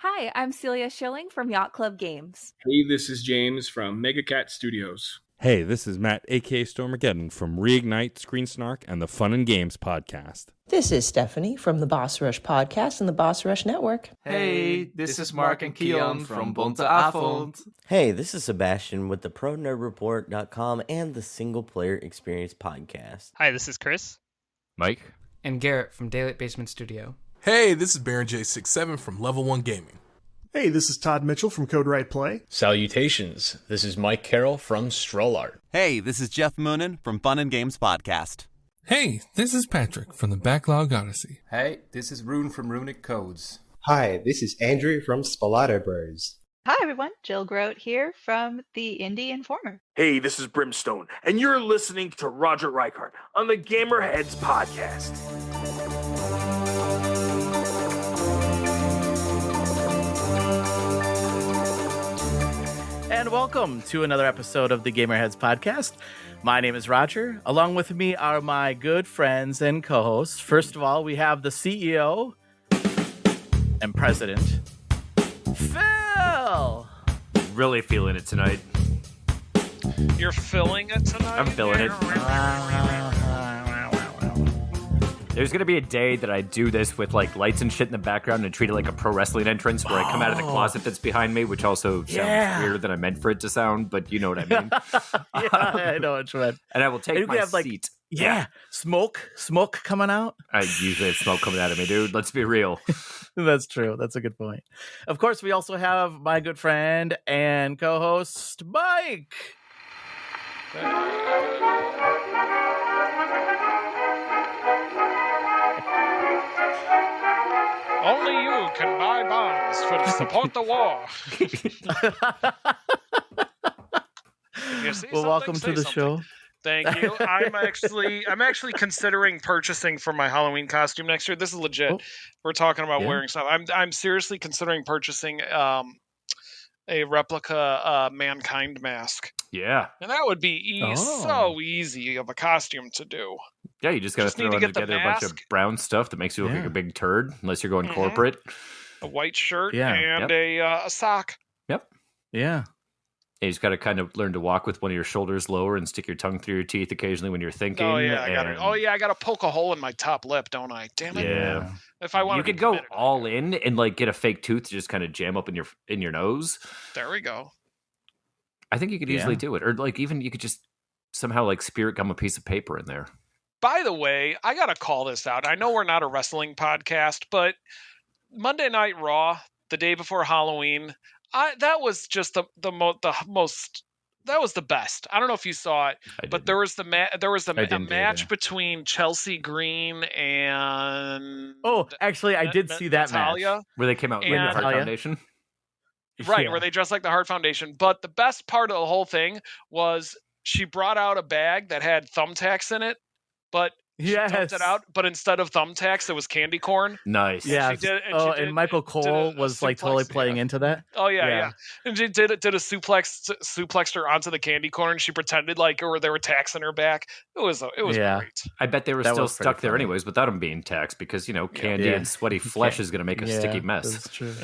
Hi, I'm Celia Schilling from Yacht Club Games. Hey, this is James from Megacat Studios. Hey, this is Matt, aka Stormageddon, from Reignite, Screen Snark, and the Fun and Games podcast. This is Stephanie from the Boss Rush podcast and the Boss Rush Network. Hey, this is Mark and Keon from Bonte Avond. Hey, this is Sebastian with the ProNerdReport.com and the Single Player Experience podcast. Hi, this is Chris. Mike. And Garrett from Daylight Basement Studio. Hey, this is Baron J67 from Level 1 Gaming. Hey, this is Todd Mitchell from Code Right Play. Salutations, this is Mike Carroll from Stroll Art. Hey, this is Jeff Moonen from Fun and Games Podcast. Hey, this is Patrick from the Backlog Odyssey. Hey, this is Rune from Runic Codes. Hi, this is Andrew from Spalato Bros. Hi everyone, Jill Grote here from the Indie Informer. Hey, this is Brimstone, and you're listening to Roger Reichart on the Gamerheads podcast. And welcome to another episode of the Gamerheads podcast. My name is Roger. Along with me are my good friends and co-hosts. First of all, we have the CEO and president, Phil. Really feeling it tonight. You're feeling it tonight? I'm feeling it. There's going to be a day that I do this with like lights and shit in the background and treat it like a pro wrestling entrance where I come out of the closet that's behind me, which also sounds weirder than I meant for it to sound, but you know what I mean. I know what you meant. And I will take my have, seat. Smoke coming out. I usually have smoke coming out of me, dude. Let's be real. That's true. That's a good point. Of course, we also have my good friend and co-host, Mike. Only you can buy bonds to support the war. Well, welcome to the show. Thank you. I'm actually considering purchasing for my Halloween costume next year. This is legit. Oh. We're talking about wearing stuff. I'm seriously considering purchasing a replica Mankind mask. Yeah. And that would be so easy of a costume to do. Yeah, you just got to throw together a bunch of brown stuff that makes you look like a big turd, unless you're going corporate. A white shirt and a sock. Yep. Yeah. You just got to kind of learn to walk with one of your shoulders lower and stick your tongue through your teeth occasionally when you're thinking. Oh, yeah. I got to poke a hole in my top lip, don't I? Damn it. Yeah. If I want, you could go all in and like get a fake tooth to just kind of jam up in your nose. There we go. I think you could easily do it. Or like even you could just somehow like spirit gum a piece of paper in there. By the way, I got to call this out. I know we're not a wrestling podcast, but Monday Night Raw, the day before Halloween, that was just the most. That was the best. I don't know if you saw it, but there was a match between Chelsea Green and actually, I did see that Natalia, match where they came out in the Heart Foundation. Right, where they dressed like the Heart Foundation. But the best part of the whole thing was she brought out a bag that had thumbtacks in it, but she dumped it out. But instead of thumbtacks, it was candy corn. Nice. Yeah. And Michael Cole was like totally playing into that. Oh yeah. And she did a suplexed her onto the candy corn. And she pretended like they were taxing her back. It was great. I bet they were still stuck there anyways without them being taxed because candy and sweaty flesh is going to make a sticky mess. That's true.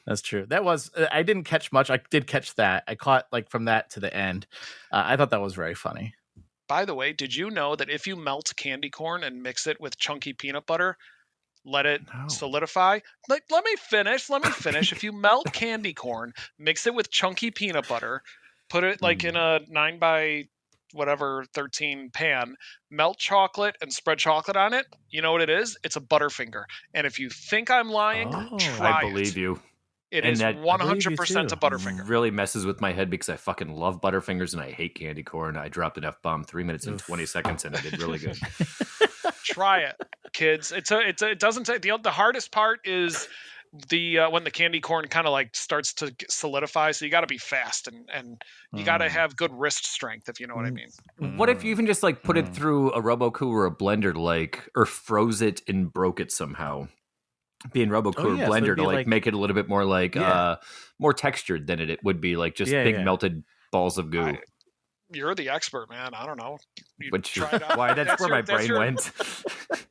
That's true. That was I didn't catch much. I did catch that. I caught like from that to the end. I thought that was very funny. By the way, did you know that if you melt candy corn and mix it with chunky peanut butter, let it solidify? Like, let me finish. If you melt candy corn, mix it with chunky peanut butter, put it like in a 9x13 pan, melt chocolate and spread chocolate on it. You know what it is? It's a Butterfinger. And if you think I'm lying, try I believe you. It is 100% a Butterfinger. Really messes with my head because I fucking love Butterfingers and I hate candy corn. I dropped an F-bomb 3 minutes and 20 seconds and I did really good. Try it, kids. It doesn't take the hardest part is when the candy corn kind of like starts to solidify. So you got to be fast and you got to have good wrist strength, if you know what I mean. What if you even just like put it through a Robocool or a blender, or froze it and broke it somehow? Being Robocool blender to like make it a little bit more like more textured than it would be like just big melted balls of goo. you're the expert, man. I don't know. Why? That's where my brain went.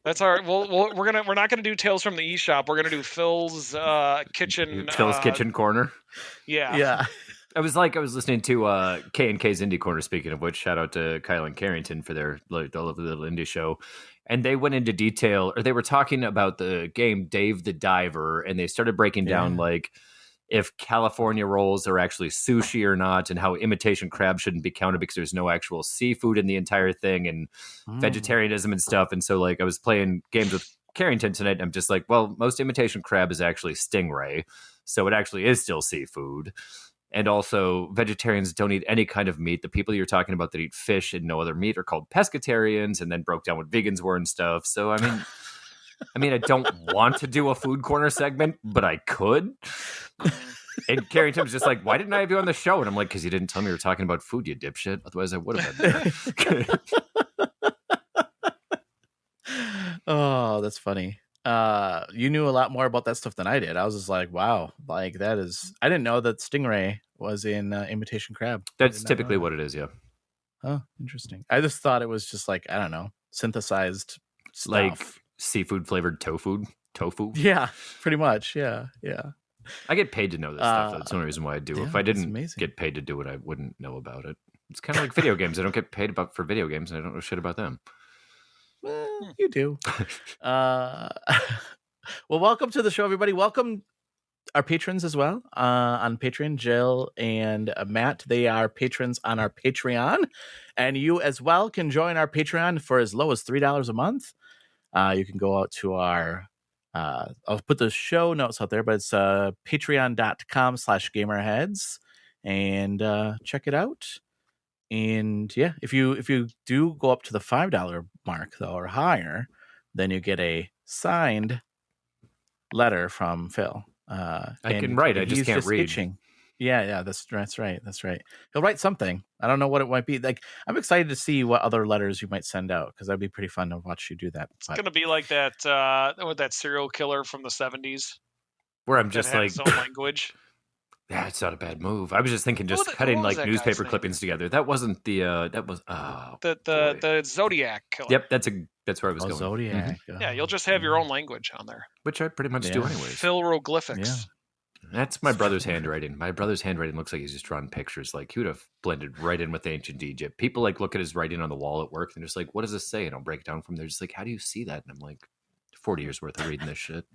That's all right. Well, we're not gonna do Tales from the eShop. We're gonna do Phil's kitchen. Phil's kitchen corner. Yeah. I was listening to K&K's Indie Corner, speaking of which, shout out to Kyle and Carrington for their little indie show. And they went into detail, or they were talking about the game Dave the Diver, and they started breaking down like if California rolls are actually sushi or not, and how imitation crab shouldn't be counted because there's no actual seafood in the entire thing, and vegetarianism and stuff. And so like I was playing games with Carrington tonight, and I'm just like, well, most imitation crab is actually stingray, so it actually is still seafood. And also, vegetarians don't eat any kind of meat. The people you're talking about that eat fish and no other meat are called pescatarians, and then broke down what vegans were and stuff. So, I mean, I don't want to do a food corner segment, but I could. And Carrington was just like, why didn't I have you on the show? And I'm like, because you didn't tell me you were talking about food, you dipshit. Otherwise, I would have been there. Oh, that's funny. You knew a lot more about that stuff than I did. I was just like, wow, like that is. I didn't know that stingray was in imitation crab. That's typically what it is. Yeah. Oh, interesting. I just thought it was just like, I don't know, synthesized stuff. Like seafood flavored tofu. Yeah, pretty much. Yeah. I get paid to know this stuff. That's the only reason why I do. Yeah, if I didn't get paid to do it, I wouldn't know about it. It's kind of like video games. I don't get paid for video games, and I don't know shit about them. Well, you do. Well, welcome to the show, everybody. Welcome our patrons as well on Patreon, Jill and Matt. They are patrons on our Patreon, and you as well can join our Patreon for as low as $3 a month. You can go out to our I'll put the show notes out there, but it's patreon.com/gamerheads, and check it out. And yeah, if you do go up to the $5 mark though or higher, then you get a signed letter from Phil. I can write, I just can't read. Itching. Yeah, that's right. He'll write something. I don't know what it might be. Like, I'm excited to see what other letters you might send out, because that'd be pretty fun to watch you do that. It's gonna be like that with that serial killer from the 70s, where I'm just like his own language. Yeah, it's not a bad move. I was just thinking, cutting like newspaper clippings together. That wasn't the the Zodiac killer. Yep, that's where I was going. Zodiac. Yeah, you'll just have your own language on there, which I pretty much do anyways. Philroglyphics. Yeah. That's my brother's handwriting. My brother's handwriting looks like he's just drawn pictures. Like, he would have blended right in with ancient Egypt. People like look at his writing on the wall at work and they're just like, what does this say? And I'll break it down from there. Just like, how do you see that? And I'm like, 40 years worth of reading this shit.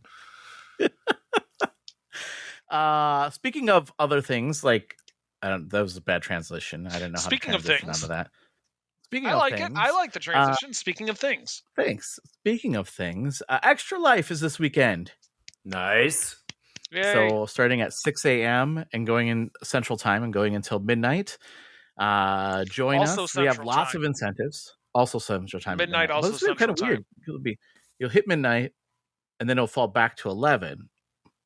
Speaking of other things, like, that was a bad translation. I don't know how Speaking to of transition things, onto that. Speaking I of like things, it. I like the transition. Speaking of things. Thanks. Speaking of things, Extra Life is this weekend. Nice. Yay. So starting at 6 a.m. and going in Central Time and going until midnight. Join Also us. We have Central lots Time. of incentives. Also Central Time. Midnight, also This is kind of Central weird. It'll be, you'll hit midnight and then it'll fall back to 11.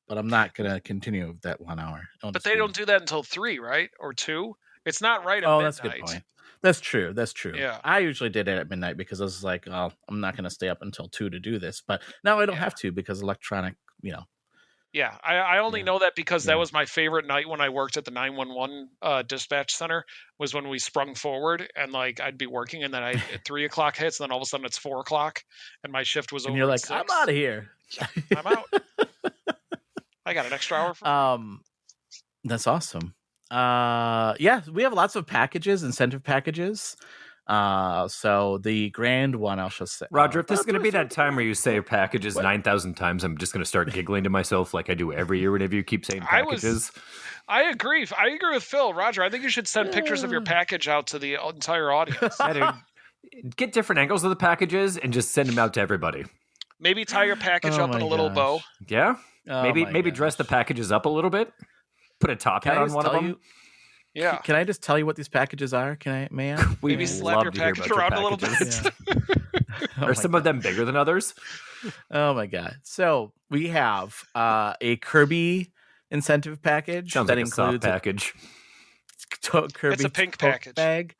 But I'm not going to continue that 1 hour. But they don't do that until 3, right? Or 2? It's not right at midnight. That's a good point. That's true. Yeah. I usually did it at midnight because I was like, oh, I'm not going to stay up until 2 to do this. But now I don't have to because electronic, Yeah, I only know that because that was my favorite night when I worked at the 911 dispatch center, was when we sprung forward and like I'd be working and then at 3 o'clock hits and then all of a sudden it's 4 o'clock and my shift was over. And you're like, 6. I'm out of here. I'm out. I got an extra hour. That's awesome. Yeah, we have lots of packages, incentive packages. So the grand one, I'll just say, Roger, if this is going to be that time where you say packages 9,000 times, I'm just going to start giggling to myself like I do every year whenever you keep saying packages. I agree. I agree with Phil. Roger, I think you should send pictures of your package out to the entire audience. Get different angles of the packages and just send them out to everybody. Maybe tie your package up in a little bow. Yeah. Maybe dress the packages up a little bit. Put a top hat on one of them. Yeah. Can I just tell you what these packages are? May I? Maybe slap your package around a little bit. Are some of them bigger than others? Oh my God. So we have a Kirby incentive package. Sounds that like includes a soft package. Kirby it's a pink tote package. Bag.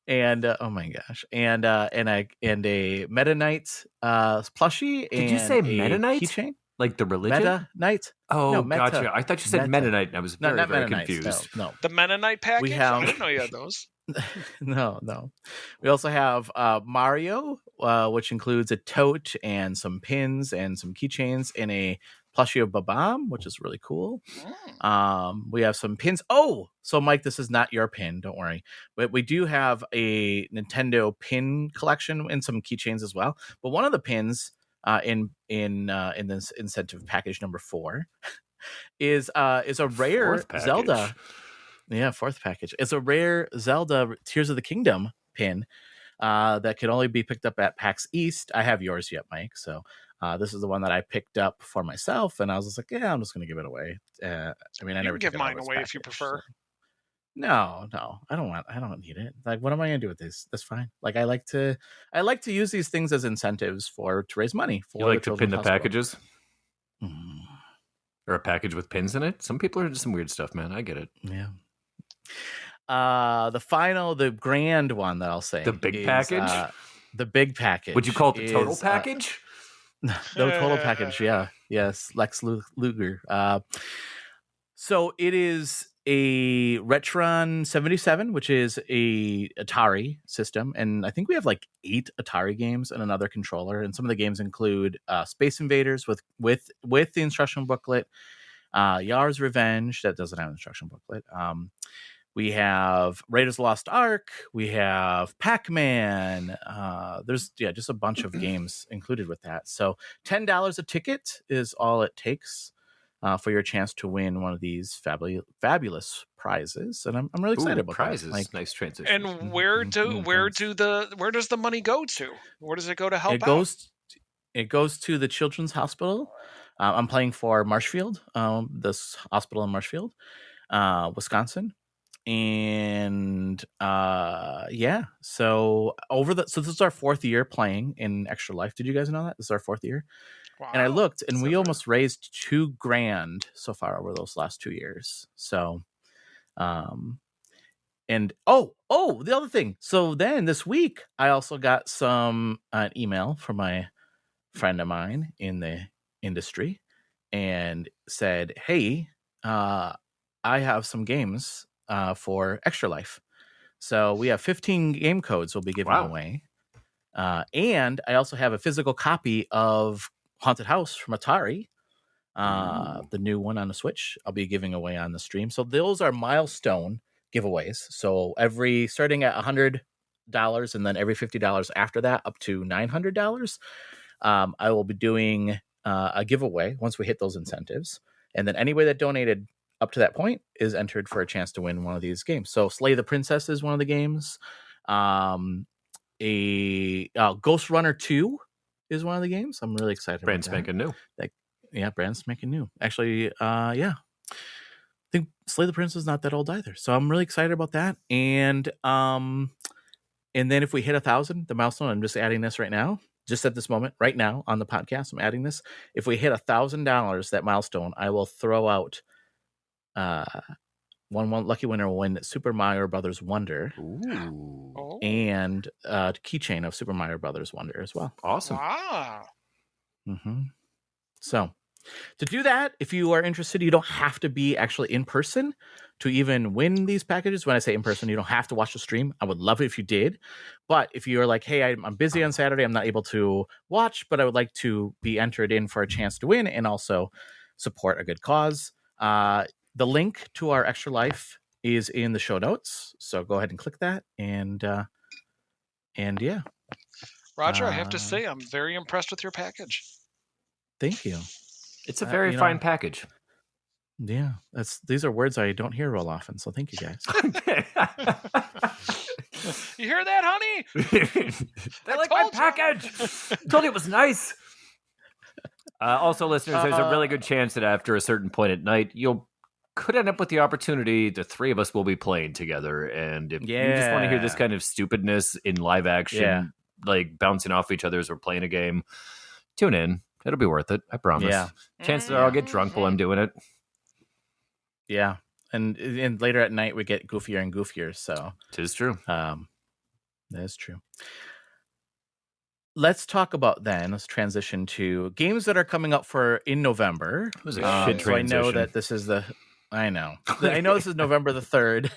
And oh my gosh. And a Meta Knight plushie. Did you say Meta Knight? Keychain? Like the religion? Meta Knight? Oh, no, Meta. Gotcha. I thought you said Mennonite, and I was very confused. No. The Mennonite package? We have... I didn't know you had those. No. We also have Mario, which includes a tote and some pins and some keychains and a plushie of Babam, which is really cool. We have some pins. Oh, so Mike, this is not your pin. Don't worry. But we do have a Nintendo pin collection and some keychains as well. But one of the pins in this incentive package number 4 is a rare Zelda. Yeah, 4th package. It's a rare Zelda Tears of the Kingdom pin that can only be picked up at PAX East. I have yours yet, Mike. So this is the one that I picked up for myself, and I was just like, yeah, I'm just going to give it away. I never give mine away if you prefer. So. No, I don't need it. Like, what am I going to do with this? That's fine. Like, I like to use these things as incentives to raise money for. You like to pin the hospital. packages? Or a package with pins in it? Some people are into some weird stuff, man. I get it. Yeah. The grand one that I'll say. The big package? The big package. Would you call it the total package? The total package, yeah. Yes, Lex Luger. So it is a Retron 77, which is a Atari system. And I think we have like 8 Atari games and another controller. And some of the games include Space Invaders with the instruction booklet, Yar's Revenge, that doesn't have an instruction booklet. We have Raiders of the Lost Ark. We have Pac-Man. There's just a bunch of games included with that. So $10 a ticket is all it takes for your chance to win one of these fabulous prizes. And I'm really excited about prizes. That. Nice transition. And where does the money go to? Where does it go to help out? It goes to the Children's Hospital. I'm playing for Marshfield, this hospital in Marshfield, Wisconsin. And so this is our 4th year playing in Extra Life. Did you guys know that this is our 4th year? Wow. And I looked, and we almost raised $2,000 so far over those last 2 years. So, the other thing. So then this week, I also got an email from my friend of mine in the industry, and said, "Hey, I have some games for Extra Life. So we have 15 game codes we'll be giving away. And I also have a physical copy of Haunted House from Atari, the new one on the Switch. I'll be giving away on the stream. So those are milestone giveaways. So starting at $100 and then every $50 after that up to $900, I will be doing a giveaway once we hit those incentives. And then anybody that donated up to that point is entered for a chance to win one of these games. So Slay the Princess is one of the games. Ghost Runner 2 is one of the games. I'm really excited brand about that. Spanking new. Brand spanking new. Actually, I think Slay the Princess is not that old either. So I'm really excited about that. And then if we hit 1,000, the milestone, I'm just adding this right now. Just at this moment, right now on the podcast, I'm adding this. If we hit $1,000, that milestone, I will throw out one lucky winner will win Super Mario Brothers Wonder. Ooh. And a keychain of Super Mario Brothers Wonder as well. Awesome. Wow. Mm-hmm. So to do that, if you are interested, you don't have to be actually in person to even win these packages. When I say in person, you don't have to watch the stream. I would love it if you did. But if you're like, hey, I'm busy on Saturday, I'm not able to watch, but I would like to be entered in for a chance to win and also support a good cause. The link to our Extra Life is in the show notes. So go ahead and click that. And yeah. Roger, I have to say, I'm very impressed with your package. Thank you. It's a very fine package. Yeah, these are words I don't hear real often, so thank you guys. You hear that, honey? They like my package. Told you it was nice. Also, listeners, there's a really good chance that after a certain point at night, you could end up with the opportunity. The 3 of us will be playing together, and if you just want to hear this kind of stupidness in live action, like bouncing off each other as we're playing a game, tune in. It'll be worth it. I promise. Yeah. Chances are I'll get drunk while I'm doing it. Yeah. And later at night, we get goofier and goofier. So it is true. That is true. Let's talk about let's transition to games that are coming up in November. It was a shit transition. So I know that this is I know this is November the 3rd.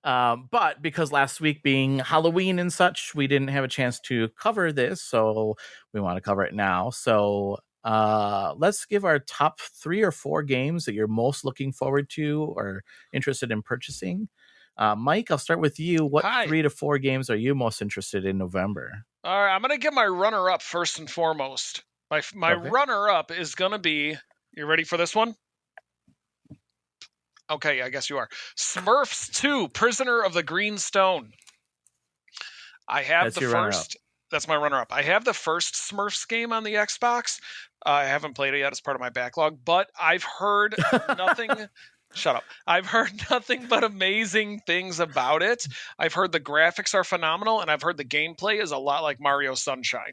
But because last week being Halloween and such, we didn't have a chance to cover this, so we want to cover it now. So let's give our top 3 or 4 games that you're most looking forward to or interested in purchasing. Mike, I'll start with you. What 3 to 4 games are you most interested in November? All right, I'm going to give my runner-up first and foremost. My runner-up is going to be, you ready for this one? Okay, I guess you are. Smurfs 2, Prisoner of the Green Stone. I have the first. That's my runner-up. I have the first Smurfs game on the Xbox. I haven't played it yet. It's part of my backlog, but I've heard nothing. Shut up. I've heard nothing but amazing things about it. I've heard the graphics are phenomenal, and I've heard the gameplay is a lot like Mario Sunshine.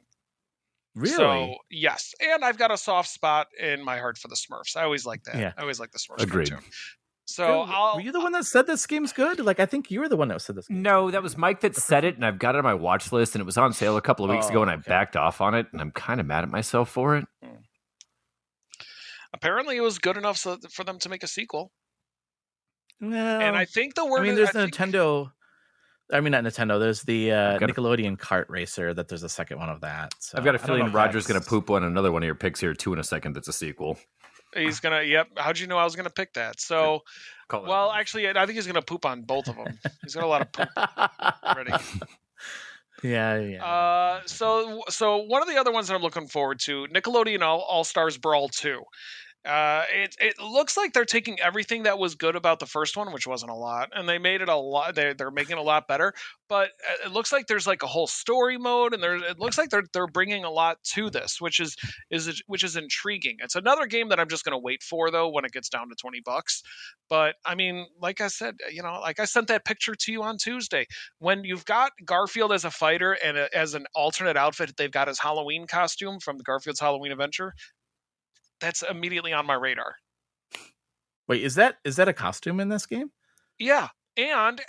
Really? So, yes. And I've got a soft spot in my heart for the Smurfs. I always like that. Yeah. I always like the Smurfs Agreed. cartoon. So were you the one that said this game's good? Like, I think you were the one that said this game. No, that was Mike that said it, and I've got it on my watch list, and it was on sale a couple of weeks ago, and I backed off on it, and I'm kind of mad at myself for it. Apparently, it was good enough for them to make a sequel. Well, and I think the word. I mean, there's Nintendo. I mean, not Nintendo. There's the Nickelodeon kart racer. That there's a second one of that. So I've got a feeling Roger's going to poop on another one of your picks here too in a second. That's a sequel. He's gonna. Yep. How'd you know I was gonna pick that? So, well, actually, I think he's gonna poop on both of them. He's got a lot of poop already. Yeah. So one of the other ones that I'm looking forward to, Nickelodeon All Stars Brawl 2. It looks like they're taking everything that was good about the first one, which wasn't a lot, and they made it a lot. They're making it a lot better. But it looks like there's like a whole story mode, and it looks like they're bringing a lot to this, which is intriguing. It's another game that I'm just going to wait for though when it gets down to $20. But I mean, like I said, like I sent that picture to you on Tuesday. When you've got Garfield as a fighter and as an alternate outfit, they've got his Halloween costume from the Garfield's Halloween Adventure. That's immediately on my radar. Wait, is that a costume in this game? Yeah, and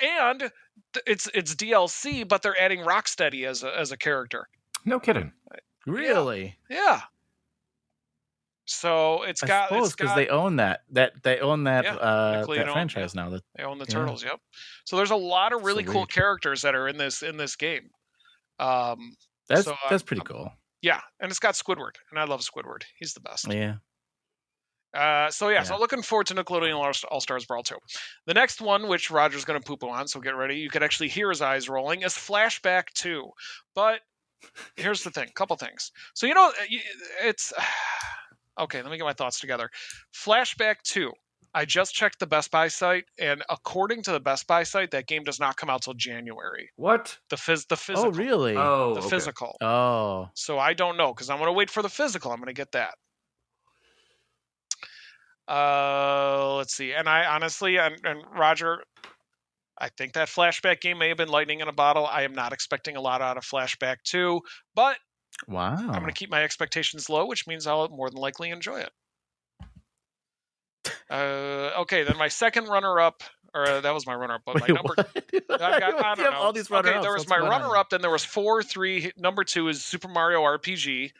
it's DLC, but they're adding Rocksteady as a character. No kidding. Really? Yeah. So it's got because they own that Nickelodeon franchise now. They own the Turtles. Yep. So there's a lot of really cool characters that are in this game. That's pretty cool. Yeah, and it's got Squidward, and I love Squidward. He's the best. Yeah. So looking forward to Nickelodeon All Stars Brawl 2. The next one, which Roger's going to poo-poo on, so get ready. You could actually hear his eyes rolling, is Flashback 2. But here's the thing, couple things. So, it's... Okay, let me get my thoughts together. Flashback 2. I just checked the Best Buy site, and according to the Best Buy site, that game does not come out till January. What? The physical. Oh, really? The physical. Oh. So I don't know, because I'm going to wait for the physical. I'm going to get that. Let's see. And I honestly, and Roger, I think that Flashback game may have been lightning in a bottle. I am not expecting a lot out of Flashback 2, but wow, I'm going to keep my expectations low, which means I'll more than likely enjoy it. Okay, then my second runner-up, or that was my runner-up, but my number. I don't know. All these runner-ups. Okay, there was my runner-up, then there was 4, 3. Number 2 is Super Mario RPG.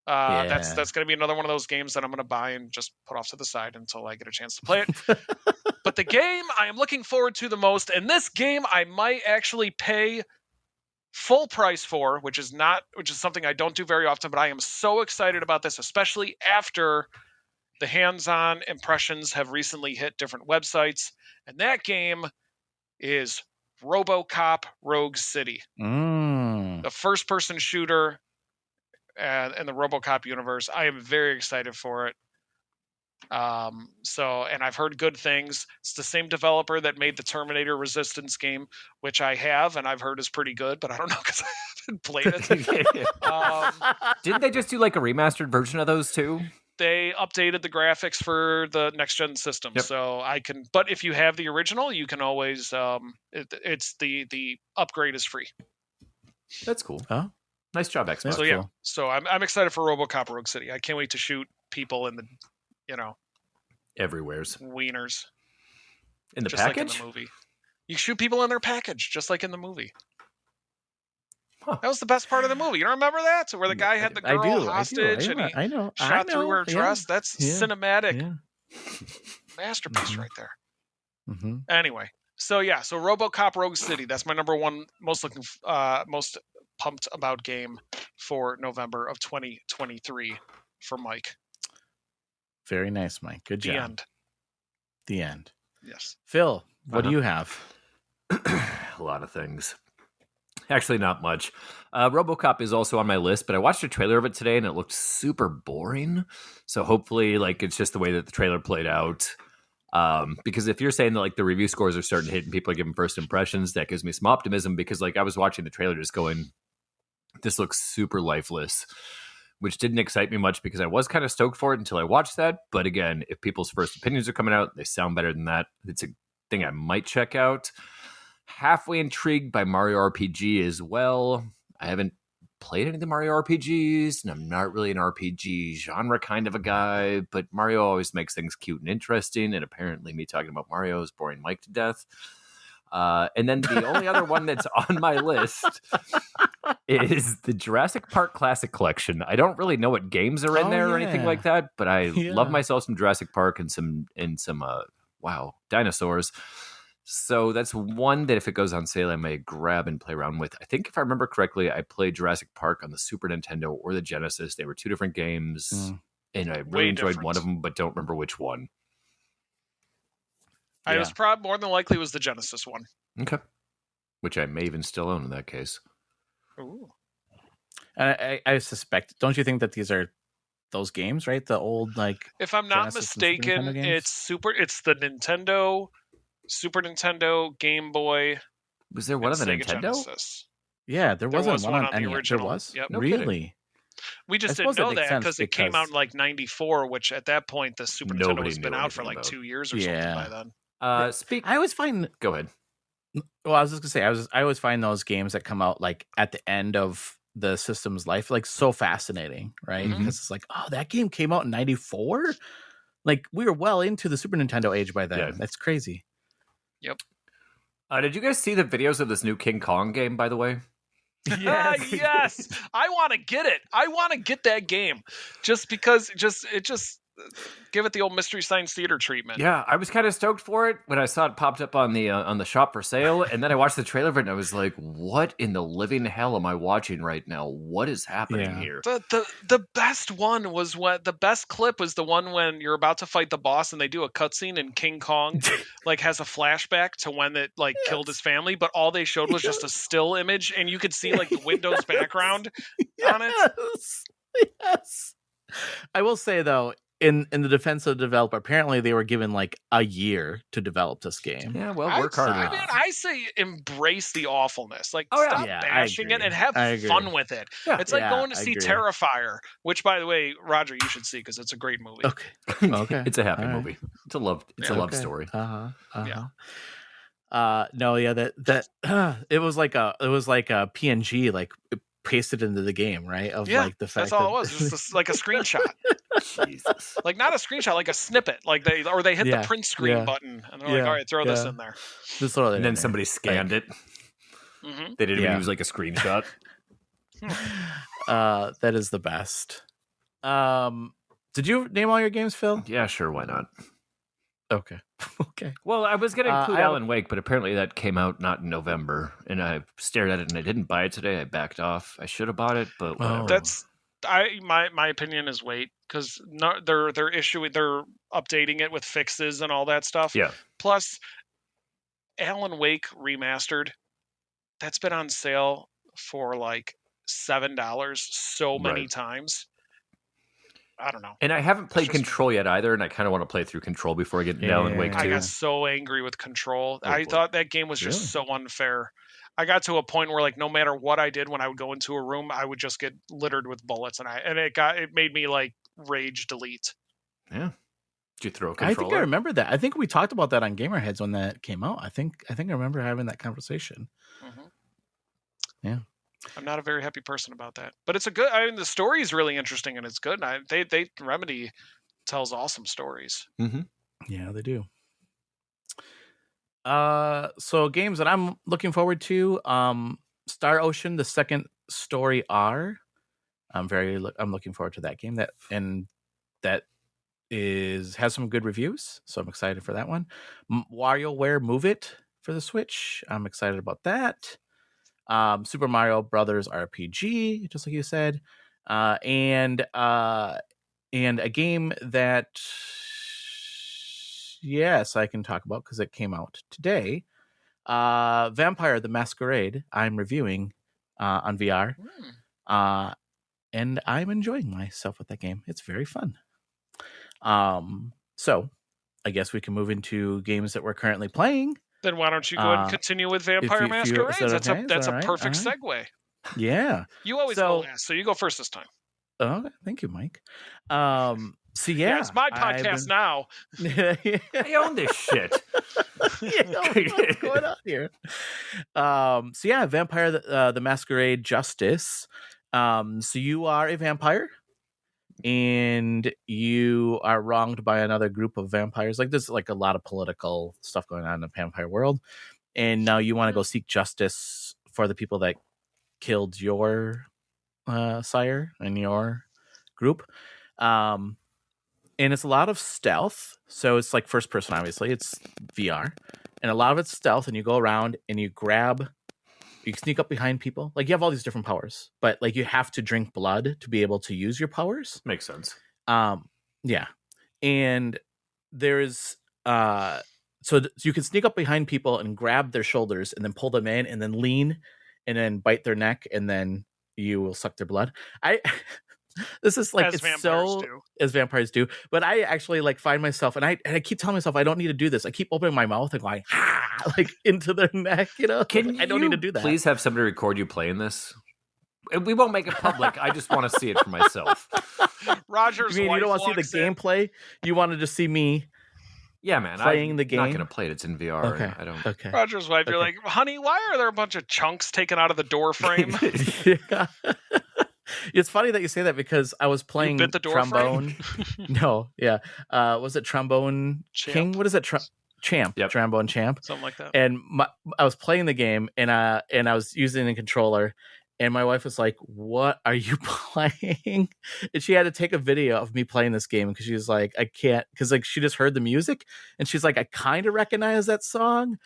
That's going to be another one of those games that I'm going to buy and just put off to the side until I get a chance to play it. But the game I am looking forward to the most, and this game I might actually pay full price for, which is something I don't do very often, but I am so excited about this, especially after the hands-on impressions have recently hit different websites, and that game is RoboCop Rogue City. The first-person shooter in the RoboCop universe. I am very excited for it. And I've heard good things. It's the same developer that made the Terminator Resistance game, which I have, and I've heard is pretty good, but I don't know because I haven't played it. Didn't they just do like a remastered version of those too? They updated the graphics for the next gen system, so I can. But if you have the original, you can always. It's the upgrade is free. That's cool. Huh? Nice job, Xbox. So yeah, so I'm excited for RoboCop Rogue City. I can't wait to shoot people in the, everywhere's wieners in the just package. Like in the movie, you shoot people in their package, just like in the movie. Huh. That was the best part of the movie. You don't remember that? So where the guy had the girl hostage and he shot through her dress. That's cinematic. Yeah. Masterpiece right there. Mm-hmm. Anyway, so RoboCop Rogue City. That's my number one most pumped about game for November of 2023 for Mike. Very nice, Mike. Good job. The end. The end. Yes. Phil, what do you have? A lot of things. Actually, not much. RoboCop is also on my list, but I watched a trailer of it today and it looked super boring. So hopefully, it's just the way that the trailer played out. Because if you're saying that the review scores are starting to hit and people are giving first impressions, that gives me some optimism. Because I was watching the trailer just going, this looks super lifeless, which didn't excite me much because I was kind of stoked for it until I watched that. But again, if people's first opinions are coming out, they sound better than that. It's a thing I might check out. Halfway intrigued by Mario RPG as well. I haven't played any of the Mario RPGs, and I'm not really an RPG genre kind of a guy, but Mario always makes things cute and interesting, and apparently me talking about Mario is boring Mike to death. And then the only other one that's on my list is the Jurassic Park Classic Collection. I don't really know what games are in there or anything like that, but I love myself some Jurassic Park and some dinosaurs. So that's one that if it goes on sale, I may grab and play around with. I think if I remember correctly, I played Jurassic Park on the Super Nintendo or the Genesis. They were two different games, and I really enjoyed one of them, but don't remember which one. I was more than likely was the Genesis one. Okay. Which I may even still own in that case. Ooh. I suspect. Don't you think that these are those games, right? The old If I'm not Genesis mistaken, it's the Nintendo, Super Nintendo, Game Boy. Was there one on the Sega Nintendo? Genesis. Yeah, there wasn't was one on the any. original. There was. Yep. No really? kidding. We just didn't know that because it came out in 94, which at that point the Super Nintendo has been out for 2 years or something by then. I always find. Go ahead. Well, I was just gonna say I always find those games that come out at the end of the system's life so fascinating, right? Because it's that game came out in 94. We were well into the Super Nintendo age by then. Yeah. That's crazy. Yep. Did you guys see the videos of this new King Kong game, by the way? Yes. I want to get it. I want to get that game just because it just give it the old Mystery Science Theater treatment. Yeah, I was kind of stoked for it when I saw it popped up on the shop for sale, and then I watched the trailer of it and I was like, what in the living hell am I watching right now? What is happening here? The best one was the best clip was the one when you're about to fight the boss and they do a cutscene and King Kong has a flashback to when it killed his family, but all they showed was just a still image and you could see the Windows background on it. Yes. I will say though, in the defense of the developer, apparently they were given a year to develop this game. Yeah, well, work harder. I say embrace the awfulness. Stop bashing it and have fun with it. Yeah. It's like going to see Terrifier, which, by the way, Roger, you should see because it's a great movie. Okay. It's a happy movie. It's a love story. No, that it was like a PNG pasted into the game, right? Of the fact that's all it was. Just a screenshot. Jesus. Not a screenshot, a snippet. They hit the print screen button and they're all right, throw this in there. And then somebody scanned it. Mm-hmm. They didn't even use a screenshot. That is the best. Did you name all your games, Phil? Yeah, sure. Why not? Okay. Well, I was going to include Alan Wake, but apparently that came out not in November, and I stared at it and I didn't buy it today. I backed off. I should have bought it, but whatever. My opinion is wait because they're updating it with fixes and all that stuff. Yeah. Plus, Alan Wake remastered. That's been on sale for $7 so many times. I don't know. And I haven't played Control yet either, and I kind of want to play through Control before I get into Alan Wake 2. I got so angry with Control. I thought that game was just so unfair. I got to a point where no matter what I did when I would go into a room, I would just get littered with bullets, and it made me rage delete. Yeah. Did you throw a controller? I think I remember that. I think we talked about that on Gamerheads when that came out. I think I remember having that conversation. Mm-hmm. Yeah. I'm not a very happy person about that, but it's the story is really interesting and it's good. Remedy tells awesome stories. Mm-hmm. Yeah, they do. So games that I'm looking forward to, Star Ocean, the second story R. I'm looking forward to that game. That has some good reviews, so I'm excited for that one. WarioWare Move It for the Switch. I'm excited about that. Super Mario Brothers RPG, just like you said, and a game that yes, I can talk about because it came out today. Vampire the Masquerade. I'm reviewing on VR, and I'm enjoying myself with that game. It's very fun. So I guess we can move into games that we're currently playing. Then why don't you go ahead and continue with Vampire Masquerade? That's a perfect segue. Yeah. You always go last, so you go first this time. Okay, thank you, Mike. So yeah, it's my podcast now. I own this shit. What's going on here? So yeah, Vampire the Masquerade Justice. So you are a vampire, and you are wronged by another group of vampires. Like there's like a lot of political stuff going on in the vampire world, and now you want to go seek justice for the people that killed your sire and your group. And it's a lot of stealth. So it's like first person, obviously. It's VR. And a lot of it's stealth, and you go around and you sneak up behind people. Like you have all these different powers, but like you have to drink blood to be able to use your powers. Makes sense. Yeah. And there's so you can sneak up behind people and grab their shoulders and then pull them in and then lean and then bite their neck, and then you will suck their blood. This is like as vampires do, but I actually like find myself, and I keep telling myself I don't need to do this. I keep opening my mouth and going like into their neck, I don't need to do that. Please have somebody record you playing this. We won't make it public. I just want to see it for myself. Roger's you wife don't want to see the gameplay? You wanted to see me? Yeah, man. Playing the game. I'm not going to play it. It's in VR. Okay. I don't. Okay. Roger's wife, you're like, honey, why are there a bunch of chunks taken out of the door frame? Yeah. It's funny that you say that because I was playing bit the door trombone. No, yeah. Was it Trombone King? What is it? Champ. Yep. Trombone Champ. Something like that. And I was playing the game, and I was using a controller, and my wife was like, "What are you playing?" And she had to take a video of me playing this game because she was like, "I can't," because like she just heard the music, and she's like, "I kind of recognize that song."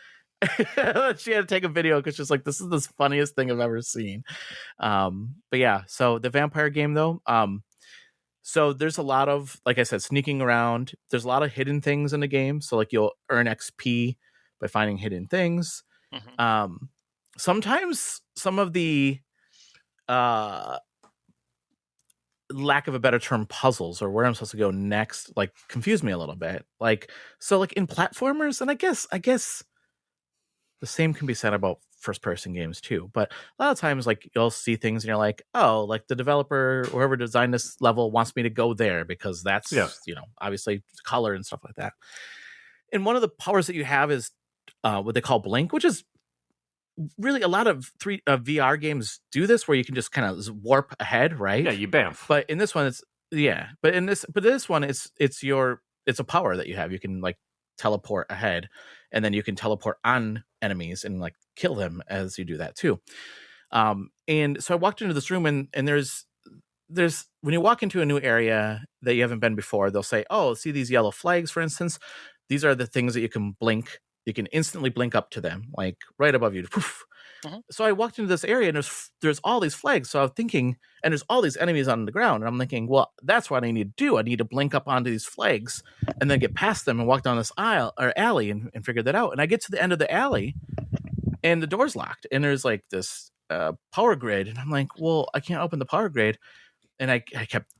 She had to take a video because she's like, this is the funniest thing I've ever seen. But yeah, so the vampire game though, so there's a lot of, like I said, sneaking around. There's a lot of hidden things in the game, so like you'll earn XP by finding hidden things. Sometimes some of the lack of a better term, puzzles or where I'm supposed to go next, like confuse me a little bit. Like, so like in platformers, and I guess the same can be said about first person games too, but a lot of times like you'll see things and you're like, oh, like the developer, whoever designed this level wants me to go there because that's, obviously color and stuff like that. And one of the powers that you have is what they call blink, which is really a lot of VR games do this, where you can just kind of warp ahead, right? Yeah, you bamf. But in this one, it's this one, it's a power that you have. You can like teleport ahead, and then you can teleport on enemies and like kill them as you do that too. And so I walked into this room, and there's when you walk into a new area that you haven't been before, they'll say, oh, see these yellow flags, for instance, these are the things that you can blink. You can instantly blink up to them, like right above you. Poof. So I walked into this area, and there's all these flags. So I was thinking, and there's all these enemies on the ground, and I'm thinking, well, that's what I need to do. I need to blink up onto these flags and then get past them and walk down this aisle or alley and figure that out. And I get to the end of the alley, and the door's locked, and there's like this power grid, and I'm like, well, I can't open the power grid. And I kept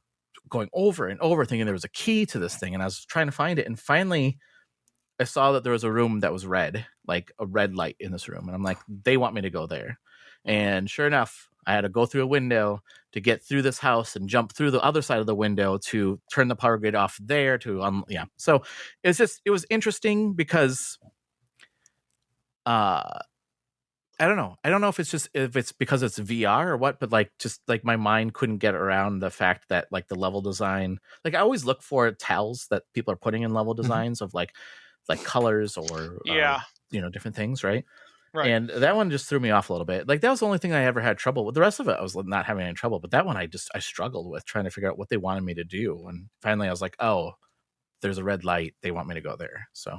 going over and over, thinking there was a key to this thing, and I was trying to find it, and finally I saw that there was a room that was red, like a red light in this room. And I'm like, they want me to go there. And sure enough, I had to go through a window to get through this house and jump through the other side of the window to turn the power grid off there to, So it was interesting because, I don't know. I don't know if it's because it's VR or what, but like, just like my mind couldn't get around the fact that like the level design, like I always look for tells that people are putting in level designs of like colors or different things, right? And that one just threw me off a little bit. Like that was the only thing I ever had trouble with. The rest of it I was not having any trouble, but that one I struggled with trying to figure out what they wanted me to do. And finally I was like, oh, there's a red light, they want me to go there. So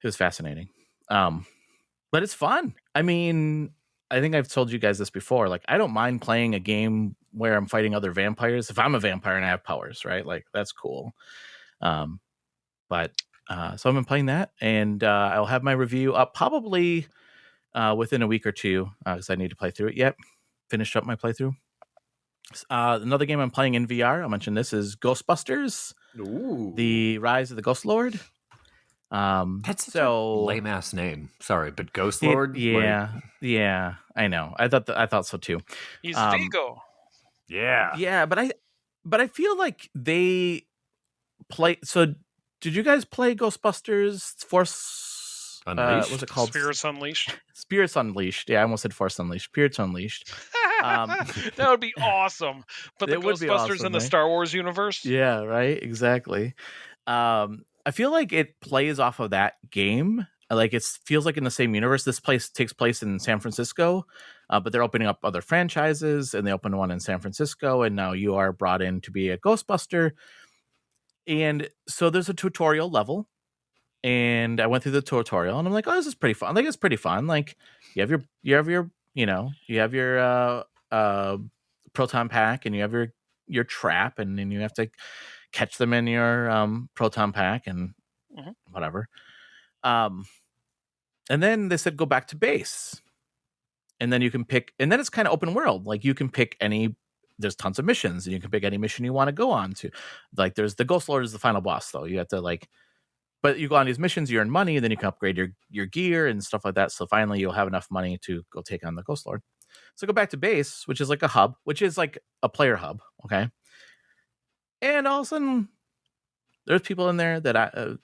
it was fascinating. But it's fun. I mean, I think I've told you guys this before. Like, I don't mind playing a game where I'm fighting other vampires. If I'm a vampire and I have powers, right? Like, that's cool. So I've been playing that, and I'll have my review up probably within a week or two because I need to play through it yet. Finished up my playthrough. Another game I'm playing in VR, I'll mention this, is Ghostbusters. Ooh. The Rise of the Ghost Lord. That's such a lame ass name. Sorry, but Ghost Lord. Yeah, I know. I thought so too. He's Vigo. Yeah, but I feel like they play. So, did you guys play Ghostbusters Force Unleashed? What's it called? Spirits Unleashed. Spirits Unleashed. Yeah, I almost said Force Unleashed. Spirits Unleashed. That would be awesome. But the Ghostbusters in the Star Wars universe. Yeah, right. Exactly. I feel like it plays off of that game. Like, it feels like in the same universe. This place takes place in San Francisco, but they're opening up other franchises, and they opened one in San Francisco, and now you are brought in to be a Ghostbuster. And so there's a tutorial level, and I went through the tutorial, and I'm like, oh, this is pretty fun. Like, it's pretty fun. Like, you have your proton pack, and you have your trap, and then you have to catch them in your proton pack and whatever. And then they said, go back to base. And then you can pick, and then it's kind of open world. Like, you can pick there's tons of missions, and you can pick any mission you want to go on to. Like, there's the Ghost Lord is the final boss, though. You have to but you go on these missions, you earn money, and then you can upgrade your gear and stuff like that. So finally you'll have enough money to go take on the Ghost Lord. So go back to base, which is like a hub, which is like a player hub. Okay. And all of a sudden there's people in there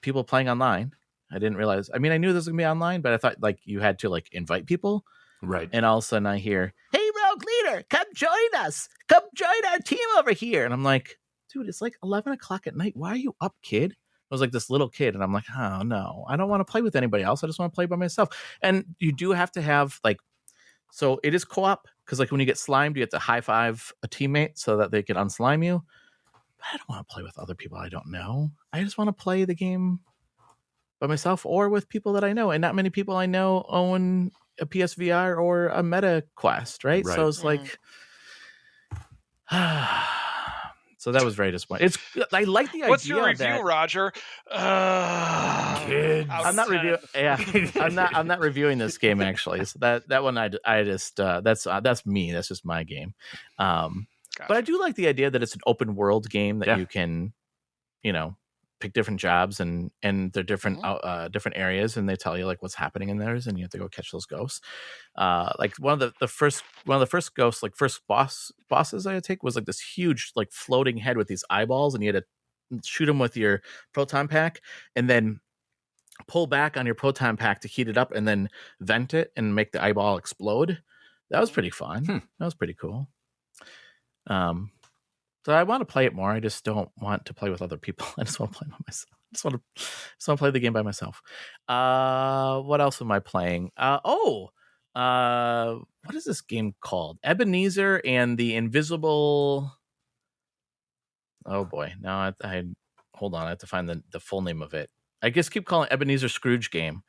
people playing online. I didn't realize. I mean, I knew this was gonna be online, but I thought like you had to like invite people. Right. And all of a sudden I hear, hey, Rogue Leader, come join us. Come join our team over here. And I'm like, dude, it's like 11 o'clock at night. Why are you up, kid? I was like this little kid. And I'm like, oh, no, I don't want to play with anybody else. I just want to play by myself. And you do have to have so it is co-op because like when you get slimed, you have to high five a teammate so that they can unslime you. But I don't want to play with other people I don't know. I just want to play the game by myself or with people that I know. And not many people I know own a PSVR or a Meta Quest, right? So it's like, so that was very disappointing. I like the idea. What's your review, Roger? Kids. I'm not reviewing. Yeah, I'm not reviewing this game actually. So that one I just that's me. That's just my game. But I do like the idea that it's an open world game that you can, pick different jobs and they're different different areas, and they tell you like what's happening in theirs, and you have to go catch those ghosts. Like one of the first ghosts, like first bosses I had to take was like this huge like floating head with these eyeballs, and you had to shoot him with your proton pack, and then pull back on your proton pack to heat it up, and then vent it and make the eyeball explode. That was pretty fun. That was pretty cool. So I want to play it more. I just don't want to play with other people. I just want to play by myself. I just want to play the game by myself. What else am I playing? What is this game called? Ebenezer and the Invisible. Oh boy! Now I hold on. I have to find the full name of it. I guess keep calling it Ebenezer Scrooge game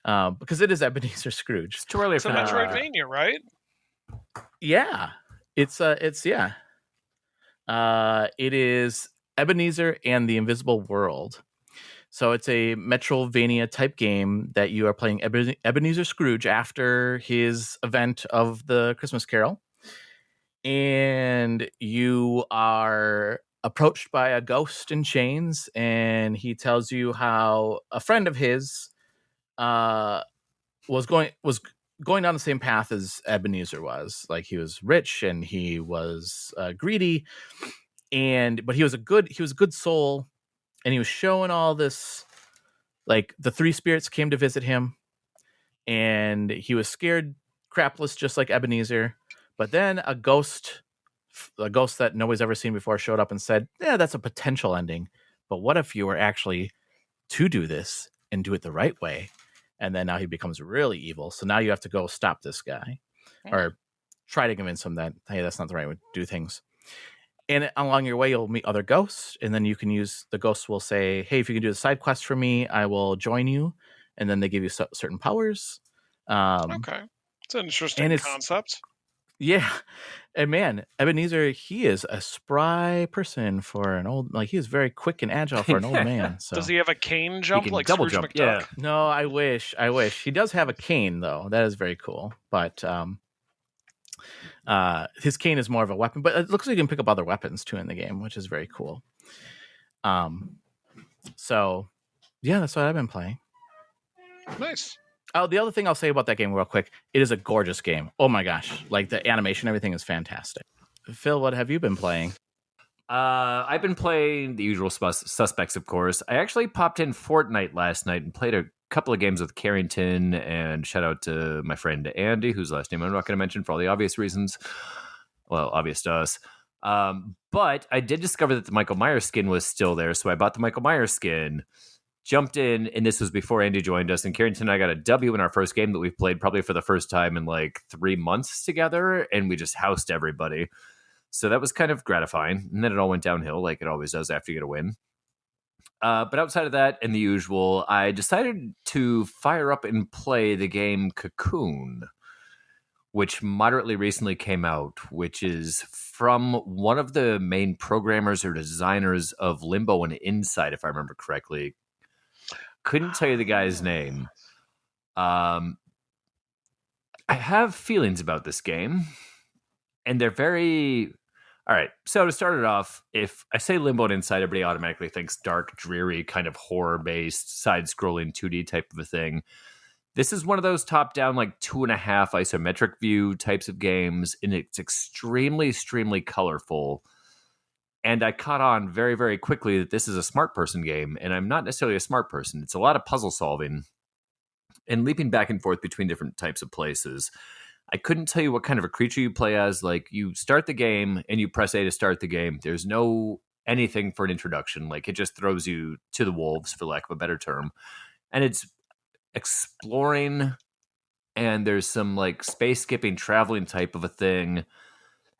because it is Ebenezer Scrooge. It's too early for that. Metroidvania, right? Yeah, it's yeah. It is Ebenezer and the Invisible World. So it's a Metrovania type game that you are playing Ebenezer Scrooge after his event of the Christmas Carol. And you are approached by a ghost in chains, and he tells you how a friend of his was going down the same path as Ebenezer was. Like, he was rich and he was greedy, but he was a good soul, and he was showing all this. Like, the three spirits came to visit him, and he was scared crapless, just like Ebenezer. But then a ghost that nobody's ever seen before showed up and said, "Yeah, that's a potential ending. But what if you were actually to do this and do it the right way?" And then now he becomes really evil. So now you have to go stop this guy or try to convince him that, hey, that's not the right way to do things. And along your way, you'll meet other ghosts, and then you can use the ghosts will say, "Hey, if you can do the side quest for me, I will join you." And then they give you certain powers. Okay, it's an interesting concept. Yeah, and man, Ebenezer, he is a spry person for an old. Like he is very quick and agile for an old man. So Does he have a cane jump like double Scrooge jump? McDuck? Yeah. No, I wish. He does have a cane though. That is very cool. But his cane is more of a weapon. But it looks like you can pick up other weapons too in the game, which is very cool. So yeah, that's what I've been playing. Nice. Oh, the other thing I'll say about that game real quick, it is a gorgeous game. Oh my gosh. Like the animation, everything is fantastic. Phil, what have you been playing? I've been playing the usual suspects, of course. I actually popped in Fortnite last night and played a couple of games with Carrington, and shout out to my friend Andy, whose last name I'm not going to mention for all the obvious reasons. Well, obvious to us. But I did discover that the Michael Myers skin was still there, so I bought the Michael Myers skin. Jumped in, and this was before Andy joined us, and Carrington and I got a W in our first game that we've played probably for the first time in like 3 months together, and we just housed everybody. So that was kind of gratifying, and then it all went downhill like it always does after you get a win. But outside of that and the usual, I decided to fire up and play the game Cocoon, which moderately recently came out, which is from one of the main programmers or designers of Limbo and Inside, if I remember correctly. Couldn't tell you the guy's name. I have feelings about this game, and they're very... All right, so to start it off, if I say Limbo and Inside, everybody automatically thinks dark, dreary, kind of horror-based, side-scrolling 2D type of a thing. This is one of those top-down, like 2.5 isometric view types of games, and it's extremely, extremely colorful. And I caught on very, very quickly that this is a smart person game, and I'm not necessarily a smart person. It's a lot of puzzle solving and leaping back and forth between different types of places. I couldn't tell you what kind of a creature you play as. Like, you start the game, and you press A to start the game. There's no anything for an introduction. Like, it just throws you to the wolves, for lack of a better term. And it's exploring, and there's some, like, space-skipping, traveling type of a thing.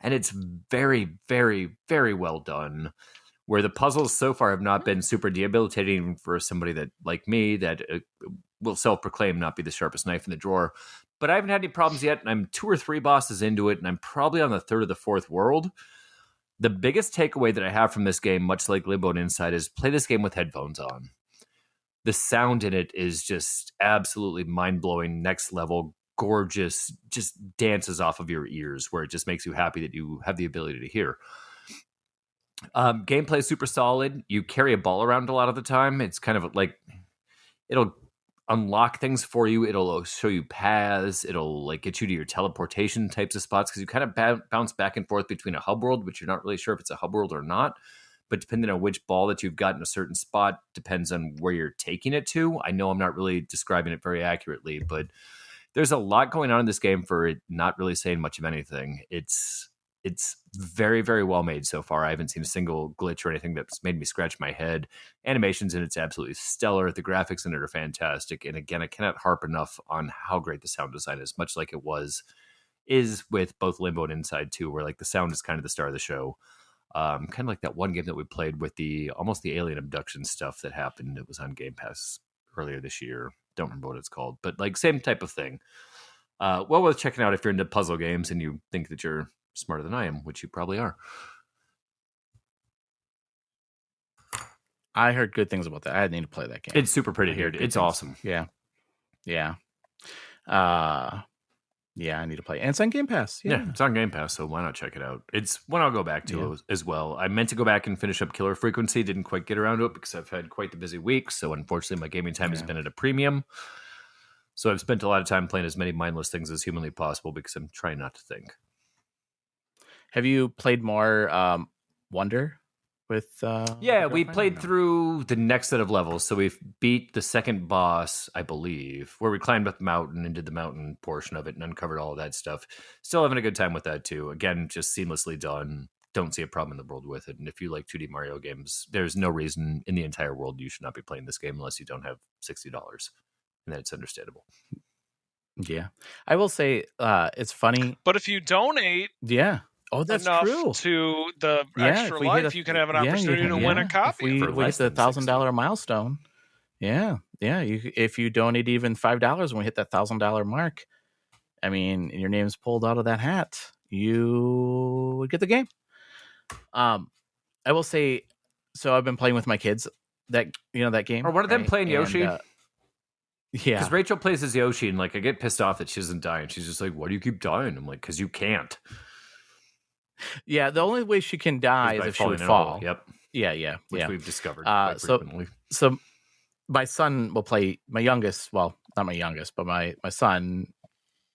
And it's very, very, very well done, where the puzzles so far have not been super debilitating for somebody that, like me, that will self-proclaim not be the sharpest knife in the drawer. But I haven't had any problems yet, and I'm 2 or 3 bosses into it, and I'm probably on the 3rd or the 4th world. The biggest takeaway that I have from this game, much like Limbo and Inside, is play this game with headphones on. The sound in it is just absolutely mind-blowing, next level, gorgeous, just dances off of your ears, where it just makes you happy that you have the ability to hear. Gameplay is super solid. You carry a ball around a lot of the time. It's kind of like, it'll unlock things for you. It'll show you paths. It'll like get you to your teleportation types of spots, because you kind of bounce back and forth between a hub world, which you're not really sure if it's a hub world or not. But depending on which ball that you've got in a certain spot depends on where you're taking it to. I know I'm not really describing it very accurately, but there's a lot going on in this game for it not really saying much of anything. It's very, very well made so far. I haven't seen a single glitch or anything that's made me scratch my head. Animations in it's absolutely stellar. The graphics in it are fantastic. And again, I cannot harp enough on how great the sound design is, much like it is with both Limbo and Inside 2, where like the sound is kind of the star of the show. Kind of like that one game that we played with the alien abduction stuff that happened. It was on Game Pass earlier this year. Don't remember what it's called, but like same type of thing. Well worth checking out if you're into puzzle games and you think that you're smarter than I am, which you probably are. I heard good things about that. I need to play that game. It's super pretty, dude. It's awesome. Yeah. Yeah, I need to play. And it's on Game Pass. Yeah, it's on Game Pass, so why not check it out? It's one I'll go back to as well. I meant to go back and finish up Killer Frequency. Didn't quite get around to it because I've had quite the busy week. So unfortunately, my gaming time has been at a premium. So I've spent a lot of time playing as many mindless things as humanly possible because I'm trying not to think. Have you played more Wonder? With we played through the next set of levels, so we've beat the second boss, I believe, where we climbed up the mountain and did the mountain portion of it and uncovered all of that stuff. Still having a good time with that too. Again, just seamlessly done. Don't see a problem in the world with it. And if you like 2D Mario games, there's no reason in the entire world you should not be playing this game unless you don't have $60, and that's understandable. Yeah, I will say it's funny. But if you donate, yeah. Oh, that's enough true. to the Yeah, extra if we hit life, you can have an opportunity to win a copy. If we hit the $1,000 milestone, if you donate even $5 when we hit that $1,000 mark, I mean, your name's pulled out of that hat, you would get the game. I will say, so I've been playing with my kids that game. Or one of them right? playing Yoshi? Yeah, because Rachel plays as Yoshi, and like I get pissed off that she doesn't die, and she's just like, "Why do you keep dying?" I'm like, "Because you can't." Yeah, the only way she can die is if she would fall. Yep. Yeah. Which we've discovered quite frequently. So my son will play. My youngest, well, not my youngest, but my son,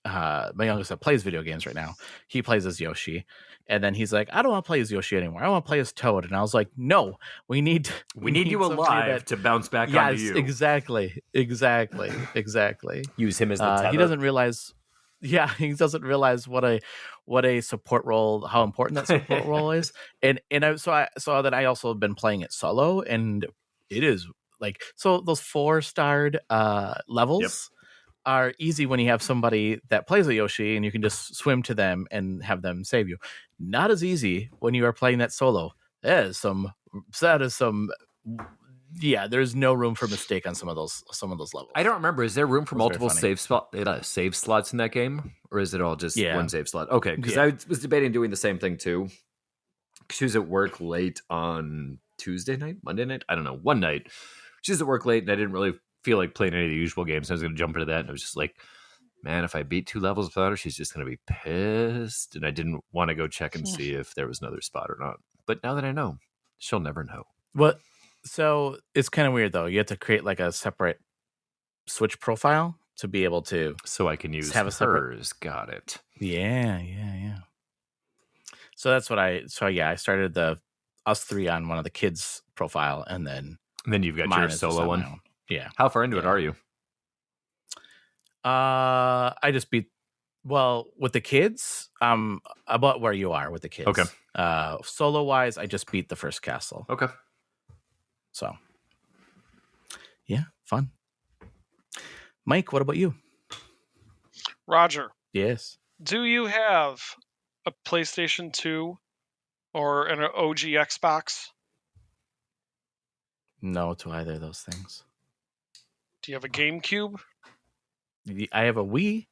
my youngest that plays video games right now. He plays as Yoshi, and then he's like, "I don't want to play as Yoshi anymore. I want to play as Toad." And I was like, "No, we need you alive to bounce back onto you." Exactly. Use him as the tether. he doesn't realize. Yeah, he doesn't realize what a support role, how important that support role is. And I saw that I also have been playing it solo, and it is like, so those 4-starred levels are easy when you have somebody that plays a Yoshi and you can just swim to them and have them save you. Not as easy when you are playing that solo. There's no room for mistake on some of those levels. I don't remember. Is there room for multiple save slots in that game, or is it all just one save slot? Okay, because I was debating doing the same thing too. She was at work late on Monday night. I don't know. One night she was at work late, and I didn't really feel like playing any of the usual games. I was going to jump into that, and I was just like, man, if I beat 2 levels without her, she's just going to be pissed. And I didn't want to go check and see if there was another spot or not. But now that I know, she'll never know. What? So it's kind of weird though. You have to create like a separate Switch profile to be able to. So I can use hers. Got it. Yeah. So that's what I started the us 3 on one of the kids' profile, and then you've got your solo one. Yeah. How far into it are you? I just beat, with the kids, about where you are with the kids. Okay. Solo wise, I just beat the first castle. Okay. So, yeah, fun. Mike, what about you? Roger. Yes. Do you have a PlayStation 2 or an OG Xbox? No to either of those things. Do you have a GameCube? I have a Wii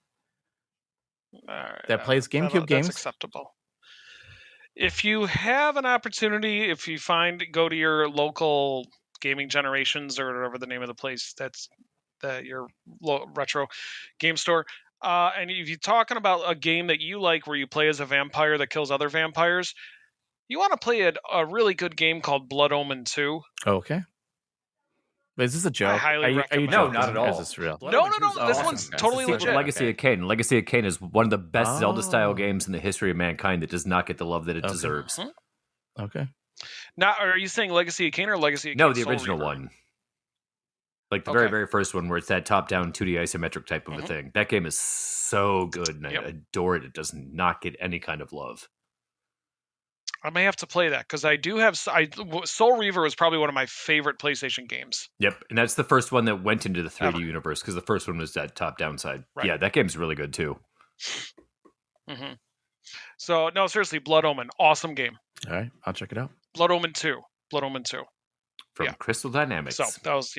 that plays GameCube games. That's acceptable. If you have an opportunity, if you go to your local Gaming Generations or whatever the name of the place your retro game store, and if you're talking about a game that you like where you play as a vampire that kills other vampires, you want to play a really good game called Blood Omen 2. Okay. Is this a joke? I highly recommend. No, not at all. Is this real? No. This one's totally legit. Legacy of Kain. Legacy of Kain is one of the best Zelda-style games in the history of mankind that does not get the love that it deserves. Okay. Now, are you saying Legacy of Kain or Legacy of Kain? No, the original one. Like the very, very first one where it's that top-down 2D isometric type of a thing. That game is so good, and I adore it. It does not get any kind of love. I may have to play that because I do have. Soul Reaver was probably one of my favorite PlayStation games. Yep, and that's the first one that went into the 3D universe because the first one was that top-down side. Right. Yeah, that game's really good too. Mm-hmm. So no, seriously, Blood Omen, awesome game. All right, I'll check it out. Blood Omen 2 from Crystal Dynamics. So that was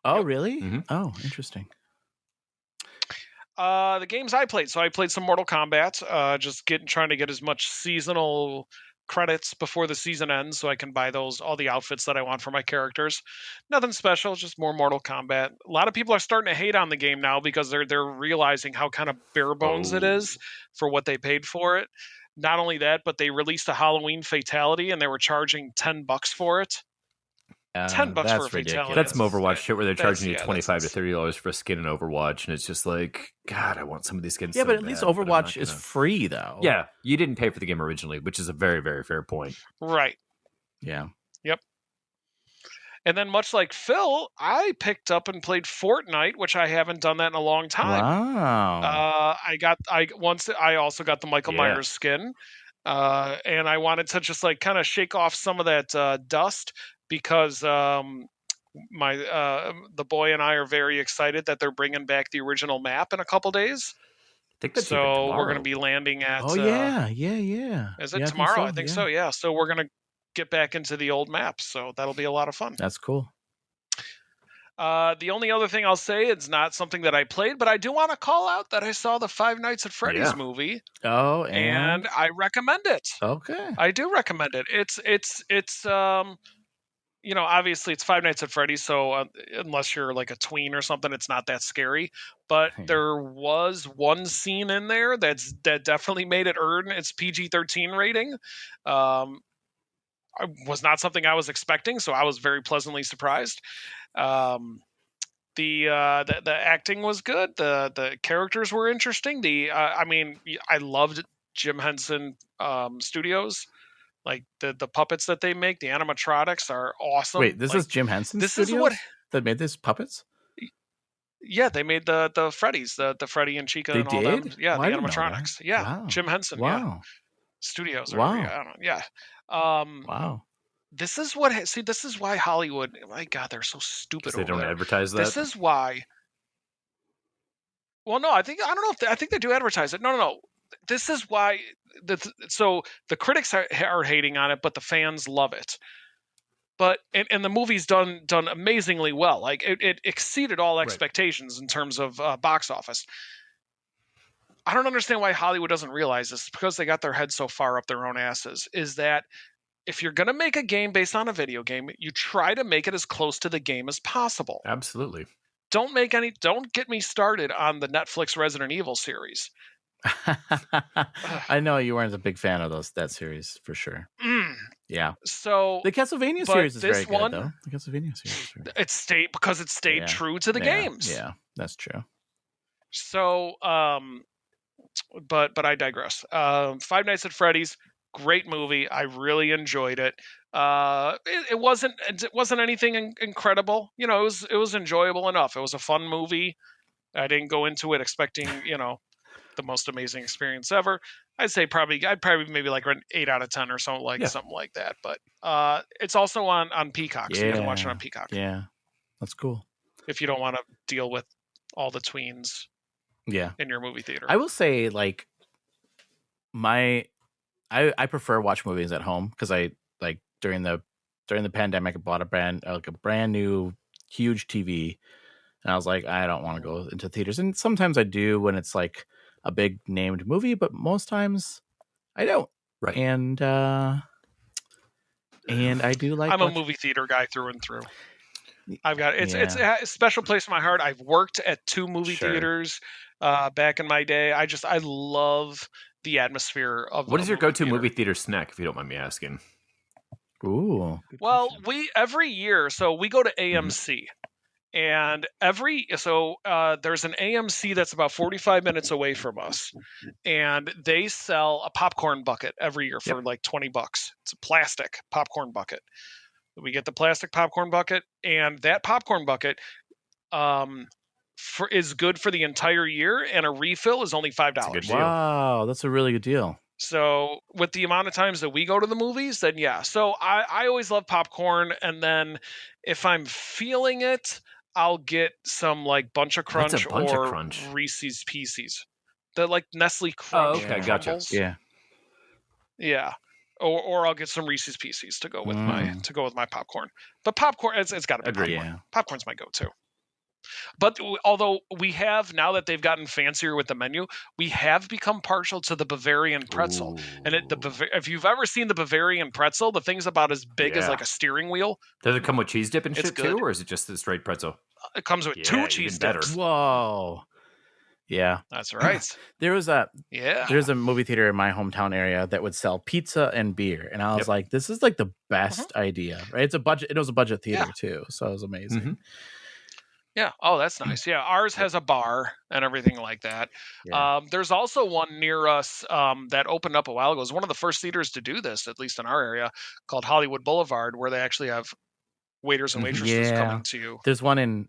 Oh, really? Mm-hmm. Oh, interesting. The games I played. So I played some Mortal Kombat, just trying to get as much seasonal credits before the season ends so I can buy all the outfits that I want for my characters. Nothing special, just more Mortal Kombat. A lot of people are starting to hate on the game now because they're realizing how kind of bare bones it is for what they paid for it. Not only that, but they released a Halloween Fatality and they were charging $10 for it. $10 for a Fatality. That's some Overwatch shit where they're charging you $25 to $30 for a skin in Overwatch, and it's just like, God, I want some of these skins. Yeah, so but at least Overwatch is free, though. Yeah, you didn't pay for the game originally, which is a very, very fair point. Right. Yeah. Yep. And then, much like Phil, I picked up and played Fortnite, which I haven't done that in a long time. Wow. I also got the Michael Myers skin, and I wanted to just like kind of shake off some of that dust. Because the boy and I are very excited that they're bringing back the original map in a couple days. think that's so we're going to be landing at. Oh yeah. Is it Yeah, tomorrow? I I think so. Yeah. So we're going to get back into the old maps. So that'll be a lot of fun. That's cool. The only other thing I'll say, it's not something that I played, but I do want to call out that I saw the Five Nights at Freddy's movie. Oh, and I recommend it. Okay. I do recommend it. It's obviously it's Five Nights at Freddy's, so unless you're like a tween or something, it's not that scary. But there was one scene in there that definitely made it earn its PG-13 rating. It was not something I was expecting, so I was very pleasantly surprised. The acting was good. The characters were interesting. I loved Jim Henson Studios. Like the puppets that they make, the animatronics are awesome. Wait, this is Jim Henson Studios that made this puppets? Yeah, they made the Freddies, the Freddy and Chica and all them. Yeah, Well, the animatronics. Yeah, wow. Jim Henson. Wow. Yeah. Studios. Wow. I don't know. Yeah. Wow. This is why Hollywood. My God, they're so stupid. They don't advertise that. This is why. Well, no, I don't know I think they do advertise it. No. This is why. So the critics are hating on it, but the fans love it. But and the movie's done amazingly well. Like it exceeded all expectations in terms of box office. I don't understand why Hollywood doesn't realize this, because they got their heads so far up their own asses. Is that if you're going to make a game based on a video game, you try to make it as close to the game as possible. Absolutely. Don't get me started on the Netflix Resident Evil series. I know you weren't a big fan of that series for sure. Yeah. So the Castlevania series is very good, though. The Castlevania series. It stayed true to the games. Yeah, that's true. So, but I digress. Five Nights at Freddy's, great movie. I really enjoyed it. It wasn't anything incredible. It was enjoyable enough. It was a fun movie. I didn't go into it expecting, the most amazing experience ever. I'd probably maybe like an 8 out of 10 or something like that. But it's also on Peacock, so you can watch it on Peacock. Yeah, that's cool. If you don't want to deal with all the tweens, in your movie theater. I will say, like, I prefer watch movies at home, because I like during the pandemic I bought a brand new huge TV, and I was like, I don't want to go into theaters, and sometimes I do when it's like a big named movie, but most times I don't. Right. And I do like. I'm a movie theater guy through and through. I've got it's a special place in my heart. I've worked at 2 movie theaters back in my day. I love the atmosphere of. What is your go-to movie theater snack, if you don't mind me asking? Ooh. Well, every year, so we go to AMC. And there's an AMC that's about 45 minutes away from us, and they sell a popcorn bucket every year for like $20. It's a plastic popcorn bucket. We get the plastic popcorn bucket, and that popcorn bucket is good for the entire year, and a refill is only $5. Wow, that's a really good deal. So with the amount of times that we go to the movies, then yeah. So I always love popcorn, and then if I'm feeling it, I'll get some like Bunch of Crunch or Reese's Pieces. The like Nestle Crunch. Oh, okay, gotcha. Yeah. Yeah. Or I'll get some Reese's Pieces to go with my popcorn. But popcorn, it's got to be popcorn. Yeah. Popcorn's my go-to. But although we have, now that they've gotten fancier with the menu, we have become partial to the Bavarian pretzel. Ooh. And if you've ever seen the Bavarian pretzel, the thing's about as big as like a steering wheel. Does it come with cheese dip and shit too, or is it just the straight pretzel? It comes with 2 cheese dips. Whoa. Yeah. That's right. There's a movie theater in my hometown area that would sell pizza and beer. And I was like, this is like the best idea, right? It was a budget theater too. So it was amazing. Mm-hmm. Yeah. Oh, that's nice. Yeah. Ours has a bar and everything like that. Yeah. There's also one near us that opened up a while ago. It was one of the first theaters to do this, at least in our area, called Hollywood Boulevard, where they actually have waiters and waitresses coming to you. There's one.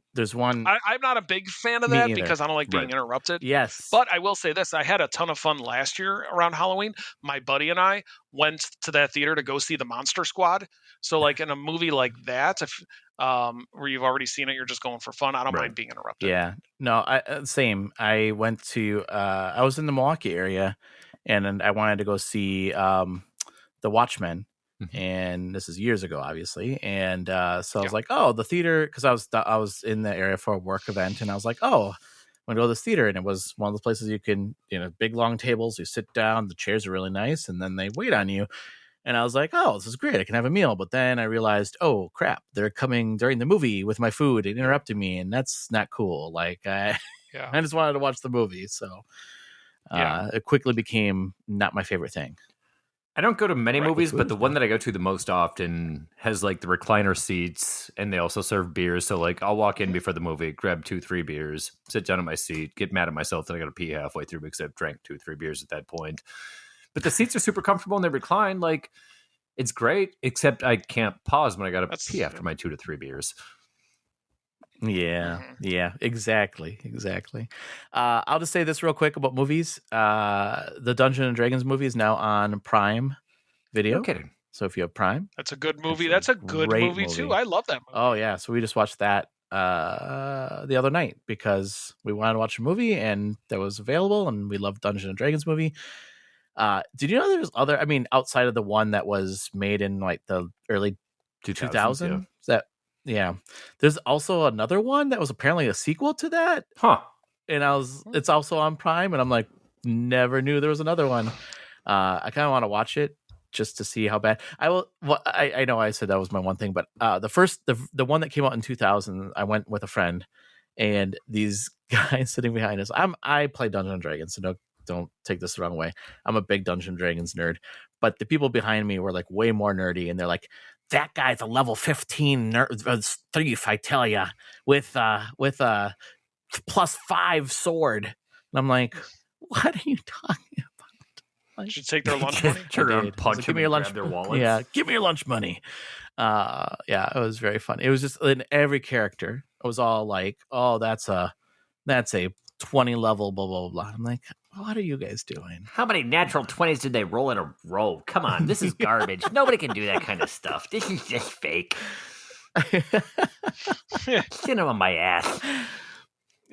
I'm not a big fan of Me that either. because I don't like being Right. interrupted. Yes. But I will say this. I had a ton of fun last year around Halloween. My buddy and I went to that theater to go see the Monster Squad. So like in a movie like that, if where you've already seen it, you're just going for fun. I don't mind being interrupted. Yeah. No, same. I went to I was in the Milwaukee area and I wanted to go see The Watchmen. And this is years ago, obviously. And so I was like, oh, the theater, because I was in the area for a work event, and I was like, oh, I'm gonna go to this theater. And it was one of those places you can, big long tables, you sit down, the chairs are really nice, and then they wait on you. And I was like, oh, this is great. I can have a meal. But then I realized, oh, crap, they're coming during the movie with my food and interrupting me. And that's not cool. Like, I just wanted to watch the movie. So it quickly became not my favorite thing. I don't go to many movies, but the one that I go to the most often has like the recliner seats, and they also serve beers. So like I'll walk in before the movie, grab 2-3 beers, sit down at my seat, get mad at myself that I got to pee halfway through because I've drank 2-3 beers at that point. But the seats are super comfortable and they recline. Like it's great, except I can't pause when I got to pee after my 2 to 3 beers. Yeah, exactly. I'll just say this real quick about movies. The Dungeons and Dragons movie is now on Prime Video. No kidding. So if you have Prime, that's a good movie. That's a good movie too. I love that movie. Oh yeah, so we just watched that the other night because we wanted to watch a movie and that was available, and we love Dungeons and Dragons movie. Did you know there was other? I mean, outside of the one that was made in like the early 2000s, Yeah. There's also another one that was apparently a sequel to that. And it's also on Prime, and I'm like, never knew there was another one. I kind of want to watch it just to see how bad. I know I said that was my one thing, but the one that came out in 2000, I went with a friend, and these guys sitting behind us. I play Dungeons and Dragons, so don't take this the wrong way. I'm a big Dungeons and Dragons nerd, but the people behind me were like way more nerdy, and they're like, that guy's a level 15 thief, I tell ya, with a +5 sword. And I'm like, what are you talking about? Like, should take their lunch money. Turn around, punch give them, me your lunch. grab their wallets. Yeah, give me your lunch money. It was very fun. It was just in every character. It was all like, oh, that's a 20 level, blah blah blah. I'm like, what are you guys doing? How many natural 20s did they roll in a row? Come on, this is garbage. Nobody can do that kind of stuff. This is just fake. Sit on my ass.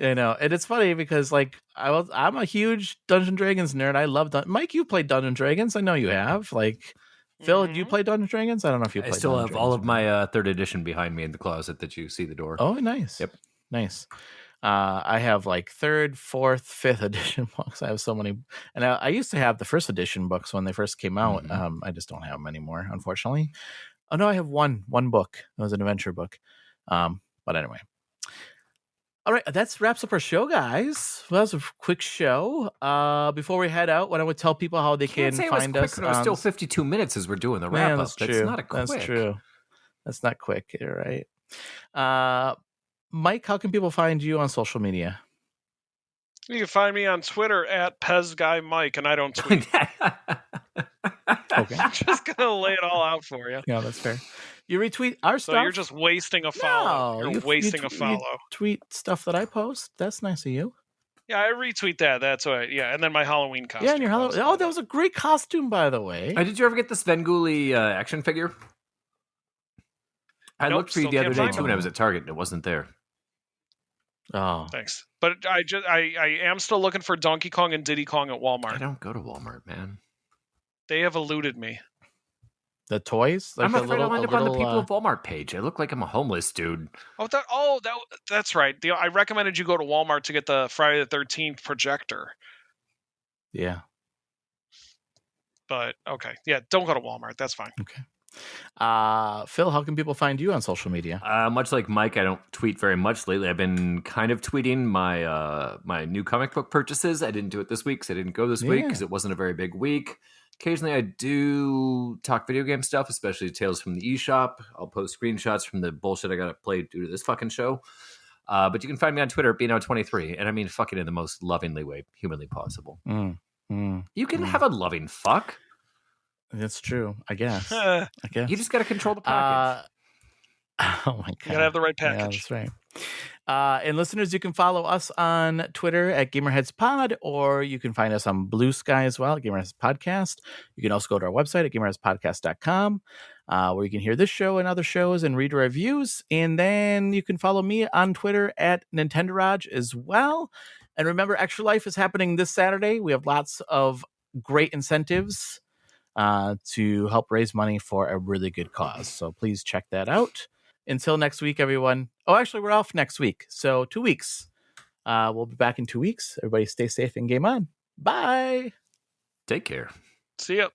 I know, and it's funny because like I'm a huge Dungeons & Dragons nerd. I love Mike. You played Dungeons & Dragons. I know you have. Like Phil, do you play Dungeons & Dragons? I don't know if you. I still have all of my 3rd edition behind me in the closet that you see the door. Oh, nice. Yep, nice. I have like 3rd, 4th, 5th edition books. I have so many, and I used to have the 1st edition books when they first came out. I just don't have them anymore, unfortunately. Oh no, I have one book. It was an adventure book. But anyway, all right, that wraps up our show, guys. Well, that was a quick show. Before we head out, why don't we tell people how they can find us? It was still 52 minutes as we're doing the wrap up. That's true. That's not a quick. That's true. That's not quick. You're right. Mike, how can people find you on social media? You can find me on Twitter at PezGuyMike, and I don't tweet. Okay. I'm just going to lay it all out for you. Yeah, that's fair. You retweet our stuff? So you're just wasting a follow. No, you're wasting a follow. You tweet stuff that I post. That's nice of you. Yeah, I retweet that. That's right. Yeah, and then my Halloween costume. Yeah, and your Halloween. Oh, that was a great costume, by the way. Did you ever get the Svengoolie action figure? I looked for you the other day, too, when I was at Target, and it wasn't there. Oh, thanks. But I am still looking for Donkey Kong and Diddy Kong at Walmart. I don't go to Walmart, man. They have eluded me. The toys? Like I'm afraid I'll end up on the People of Walmart page. I look like I'm a homeless dude. That's right. I recommended you go to Walmart to get the Friday the 13th projector. Yeah. But okay, yeah, don't go to Walmart. That's fine. Okay. Phil, how can people find you on social media? Much like Mike, I don't tweet very much lately. I've been kind of tweeting my my new comic book purchases. I didn't do it this week because I didn't go this week because it wasn't a very big week. Occasionally, I do talk video game stuff, especially Tales from the eShop. I'll post screenshots from the bullshit I got to play due to this fucking show. But you can find me on Twitter at BNO23, and I mean fucking in the most lovingly way humanly possible. You can have a loving fuck. That's true, I guess. You just got to control the package. Oh my god! You gotta have the right Yeah, package. that's right. And listeners, you can follow us on Twitter at Gamerheads Pod, or you can find us on Blue Sky as well, Gamerheads Podcast. You can also go to our website at gamerheadspodcast.com, where you can hear this show and other shows and read reviews. And then you can follow me on Twitter at Nintendaraj as well. And remember, Extra Life is happening this Saturday. We have lots of great incentives to help raise money for a really good cause. So please check that out. Until next week, everyone. Oh, actually, we're off next week. So 2 weeks. We'll be back in 2 weeks. Everybody stay safe and game on. Bye. Take care. See ya.